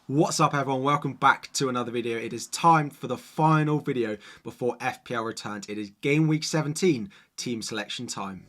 What's up everyone, welcome back to another video. It is time for the final video before FPL returns. It is game week 17 team selection time.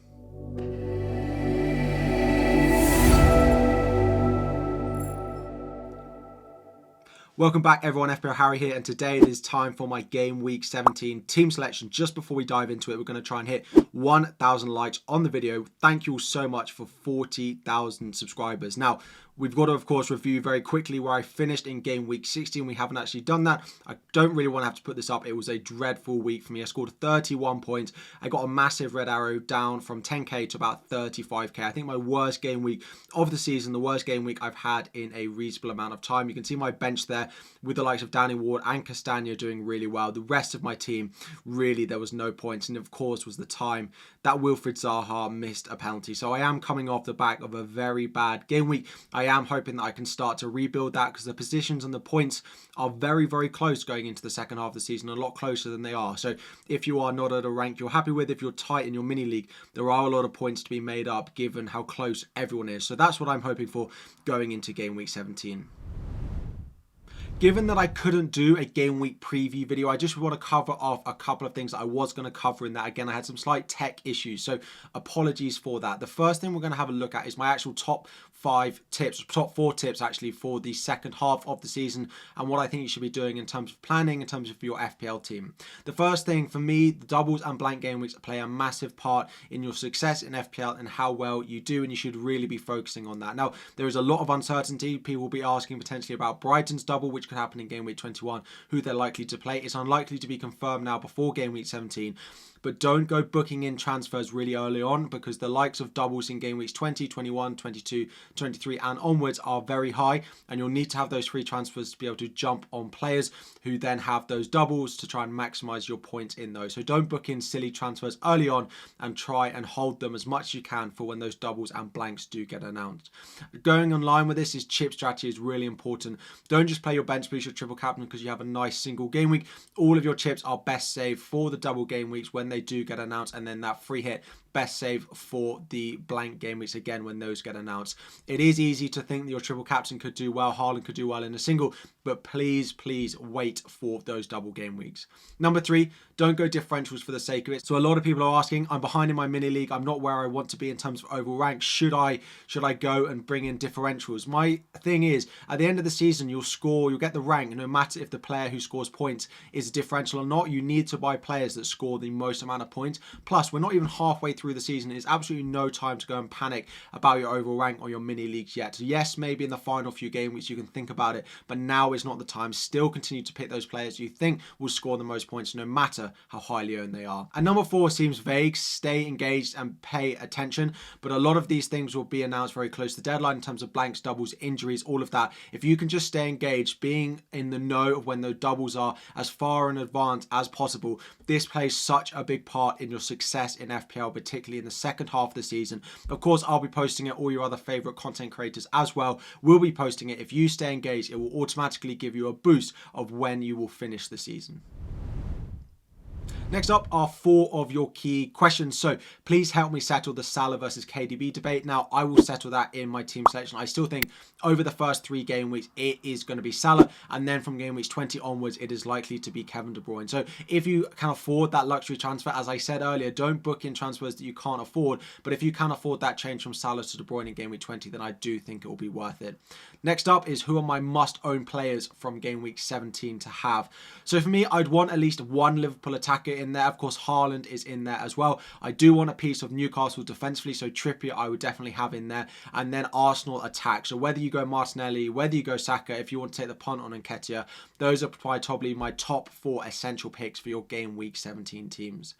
Welcome back everyone, FPL Harry here, and today it is time for my game week 17 team selection. Just before we dive into it, we're going to try and hit 1,000 likes on the video. Thank you all so much for 40,000 subscribers. Now, we've got to, of course, review very quickly where I finished in game week 16. We haven't actually done that. I don't really want to have to put this up. It was a dreadful week for me. I scored 31 points. I got a massive red arrow down from 10k to about 35k. I think my worst game week of the season, the worst game week I've had in a reasonable amount of time. You can see my bench there with the likes of Danny Ward and Castagna doing really well. The rest of my team, really, there was no points. And of course, was the time that Wilfried Zaha missed a penalty. So I am coming off the back of a very bad game week. I am hoping that I can start to rebuild that because the positions and the points are very, very close going into the second half of the season, a lot closer than they are. So if you are not at a rank you're happy with, if you're tight in your mini league, there are a lot of points to be made up given how close everyone is. So that's what I'm hoping for going into game week 17. Given that I couldn't do a game week preview video, I just want to cover off a couple of things that I was going to cover in that. Again, I had some slight tech issues, so apologies for that. The first thing we're going to have a look at is my actual top 4 tips actually for the second half of the season and what I think you should be doing in terms of planning, in terms of your FPL team. The first thing for me, the doubles and blank game weeks play a massive part in your success in FPL and how well you do, and you should really be focusing on that. Now, there is a lot of uncertainty. People will be asking potentially about Brighton's double, which could happen in game week 21, who they're likely to play. It's unlikely to be confirmed now before game week 17. But don't go booking in transfers really early on because the likes of doubles in game weeks 20, 21, 22, 23 and onwards are very high, and you'll need to have those free transfers to be able to jump on players who then have those doubles to try and maximize your points in those. So don't book in silly transfers early on and try and hold them as much as you can for when those doubles and blanks do get announced. Going online with this is chip strategy is really important. Don't just play your bench boost, your triple captain because you have a nice single game week. All of your chips are best saved for the double game weeks when they do get announced, and then that free hit best save for the blank game weeks again when those get announced. It is easy to think that your triple captain could do well, Haaland could do well in a single, but please wait for those double game weeks. Number 3, don't go differentials for the sake of it. So a lot of people are asking, I'm behind in my mini league, I'm not where I want to be in terms of overall rank. Should I go and bring in differentials? My thing is, at the end of the season, you'll get the rank, no matter if the player who scores points is a differential or not. You need to buy players that score the most amount of points. Plus, we're not even halfway through the season. It's absolutely no time to go and panic about your overall rank or your mini leagues yet. So yes, maybe in the final few game weeks you can think about it, but now is not the time. Still continue to pick those players you think will score the most points no matter how highly owned they are. And number 4 seems vague. Stay engaged and pay attention, but a lot of these things will be announced very close to the deadline in terms of blanks, doubles, injuries, all of that. If you can just stay engaged, being in the know of when those doubles are as far in advance as possible, this plays such a big part in your success in FPL, particularly in the second half of the season. Of course, I'll be posting it. All your other favorite content creators as well will be posting it. If you stay engaged, it will automatically give you a boost of when you will finish the season. Next up are 4 of your key questions. So please help me settle the Salah versus KDB debate. Now, I will settle that in my team selection. I still think over the first 3 game weeks, it is going to be Salah. And then from game weeks 20 onwards, it is likely to be Kevin De Bruyne. So if you can afford that luxury transfer, as I said earlier, don't book in transfers that you can't afford. But if you can afford that change from Salah to De Bruyne in game week 20, then I do think it will be worth it. Next up is who are my must-own players from game week 17 to have. So for me, I'd want at least one Liverpool attacker in there. Of course, Haaland is in there as well. I do want a piece of Newcastle defensively, so Trippier I would definitely have in there. And then Arsenal attack. So whether you go Martinelli, whether you go Saka, if you want to take the punt on Nketiah, those are probably my top 4 essential picks for your game week 17 teams.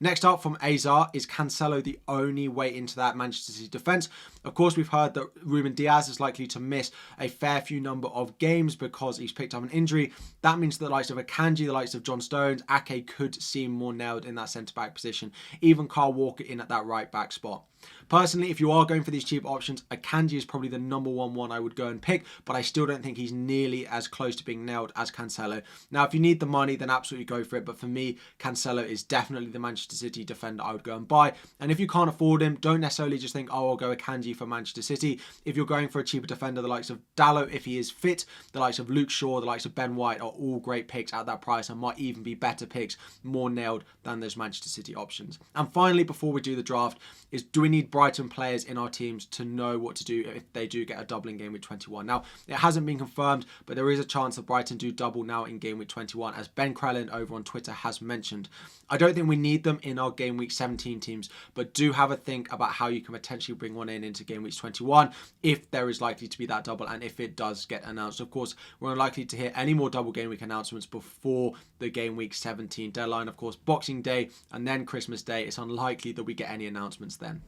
Next up from Azar, is Cancelo the only way into that Manchester City defence? Of course, we've heard that Ruben Diaz is likely to miss a fair few number of games because he's picked up an injury. That means the likes of Akanji, the likes of John Stones, Ake could seem more nailed in that centre-back position. Even Kyle Walker in at that right-back spot. Personally, if you are going for these cheap options, Akanji is probably the number one I would go and pick, but I still don't think he's nearly as close to being nailed as Cancelo. Now, if you need the money, then absolutely go for it, but for me, Cancelo is definitely the Manchester City defender I would go and buy. And if you can't afford him, don't necessarily just think, oh, I'll go Akanji strategy for Manchester City. If you're going for a cheaper defender, the likes of Dalot, if he is fit, the likes of Luke Shaw, the likes of Ben White are all great picks at that price and might even be better picks, more nailed than those Manchester City options. And finally, before we do the draft, is do we need Brighton players in our teams to know what to do if they do get a double in game week 21? Now, it hasn't been confirmed, but there is a chance that Brighton do double now in game week 21, as Ben Crellin over on Twitter has mentioned. I don't think we need them in our game week 17 teams, but do have a think about how you can potentially bring one into game week 21 if there is likely to be that double and if it does get announced. Of course, we're unlikely to hear any more double game week announcements before the game week 17 deadline. Of course, Boxing Day and then Christmas Day, it's unlikely that we get any announcements then.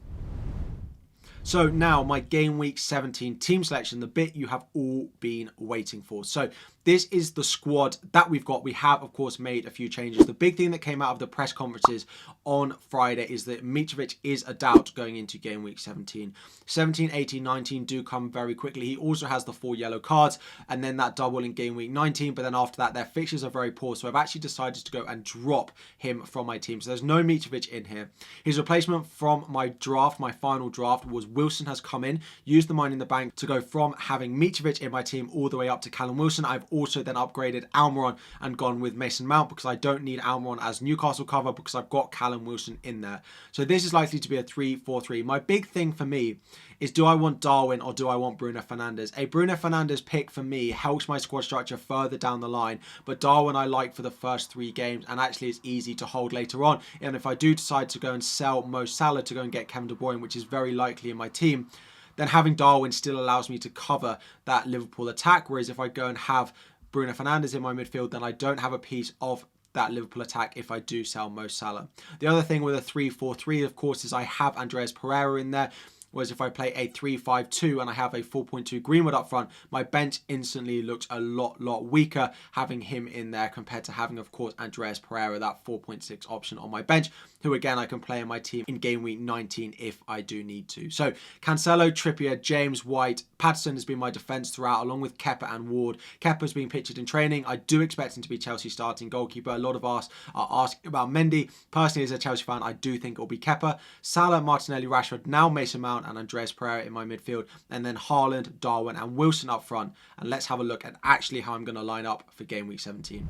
So now my game week 17 team selection, the bit you have all been waiting for. So this is the squad that we've got. We have, of course, made a few changes. The big thing that came out of the press conferences on Friday is that Mitrovic is a doubt going into game week 17. 17, 18, 19 do come very quickly. He also has the 4 yellow cards and then that double in game week 19. But then after that, their fixtures are very poor. So I've actually decided to go and drop him from my team. So there's no Mitrovic in here. His replacement from my draft, my final draft, was Wilson has come in, used the money in the bank to go from having Mitrovic in my team all the way up to Callum Wilson. I've also then upgraded Almiron and gone with Mason Mount because I don't need Almiron as Newcastle cover because I've got Callum Wilson in there. So this is likely to be a 3-4-3. My big thing for me is, do I want Darwin or do I want Bruno Fernandes? A Bruno Fernandes pick for me helps my squad structure further down the line, but Darwin I like for the first 3 games and actually it's easy to hold later on. And if I do decide to go and sell Mo Salah to go and get Kevin De Bruyne, which is very likely in my team, then having Darwin still allows me to cover that Liverpool attack. Whereas if I go and have Bruno Fernandes in my midfield, then I don't have a piece of that Liverpool attack if I do sell Mo Salah. The other thing with a 3-4-3, of course, is I have Andreas Pereira in there. Whereas if I play a 3-5-2 and I have a 4.2 Greenwood up front, my bench instantly looks a lot weaker having him in there compared to having, of course, Andreas Pereira, that 4.6 option on my bench, who again I can play in my team in game week 19 if I do need to. So Cancelo, Trippier, James, White, Patterson has been my defence throughout, along with Kepa and Ward. Kepa's been pictured in training. I do expect him to be Chelsea starting goalkeeper. A lot of us are asking about Mendy. Personally, as a Chelsea fan, I do think it'll be Kepa. Salah, Martinelli, Rashford, now Mason Mount and Andreas Pereira in my midfield, and then Haaland, Darwin and Wilson up front. And let's have a look at actually how I'm going to line up for game week 17.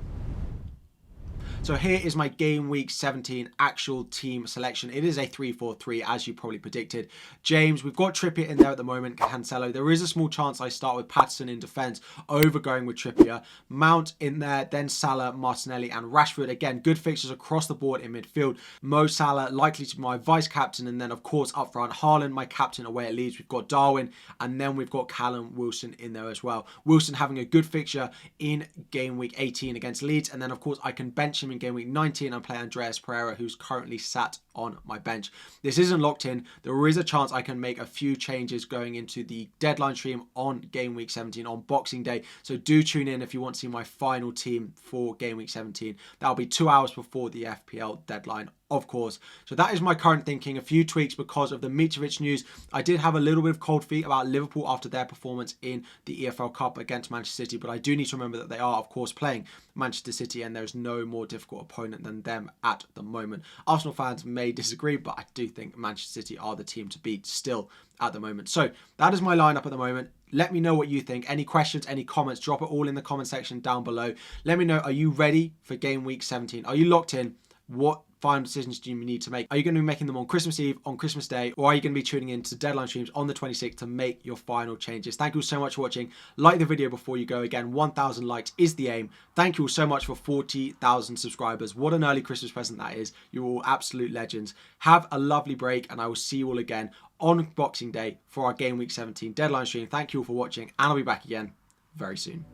So here is my game week 17 actual team selection. It is a 3-4-3 as you probably predicted. James, we've got Trippier in there at the moment, Cancelo. There is a small chance I start with Patterson in defence over going with Trippier. Mount in there, then Salah, Martinelli and Rashford. Again, good fixtures across the board in midfield. Mo Salah likely to be my vice captain, and then of course up front, Haaland, my captain away at Leeds. We've got Darwin and then we've got Callum Wilson in there as well. Wilson having a good fixture in game week 18 against Leeds, and then of course I can bench him in game week 19 and play Andreas Pereira, who's currently sat on my bench. This isn't locked in. There is a chance I can make a few changes going into the deadline stream on game week 17 on Boxing Day. So do tune in if you want to see my final team for game week 17. That'll be 2 hours before the FPL deadline, of course. So that is my current thinking. A few tweaks because of the Mitrovic news. I did have a little bit of cold feet about Liverpool after their performance in the EFL Cup against Manchester City, but I do need to remember that they are, of course, playing Manchester City and there's no more difficult opponent than them at the moment. Arsenal fans may disagree, but I do think Manchester City are the team to beat still at the moment. So that is my lineup at the moment. Let me know what you think. Any questions, any comments, drop it all in the comment section down below. Let me know, are you ready for game week 17? Are you locked in? What final decisions do you need to make? Are you going to be making them on Christmas Eve, on Christmas Day, or are you going to be tuning in to deadline streams on the 26th to make your final changes? Thank you so much for watching. Like the video before you go. Again, 1,000 likes is the aim. Thank you all so much for 40,000 subscribers. What an early Christmas present that is. You're all absolute legends. Have a lovely break, and I will see you all again on Boxing Day for our game week 17 deadline stream. Thank you all for watching, and I'll be back again very soon.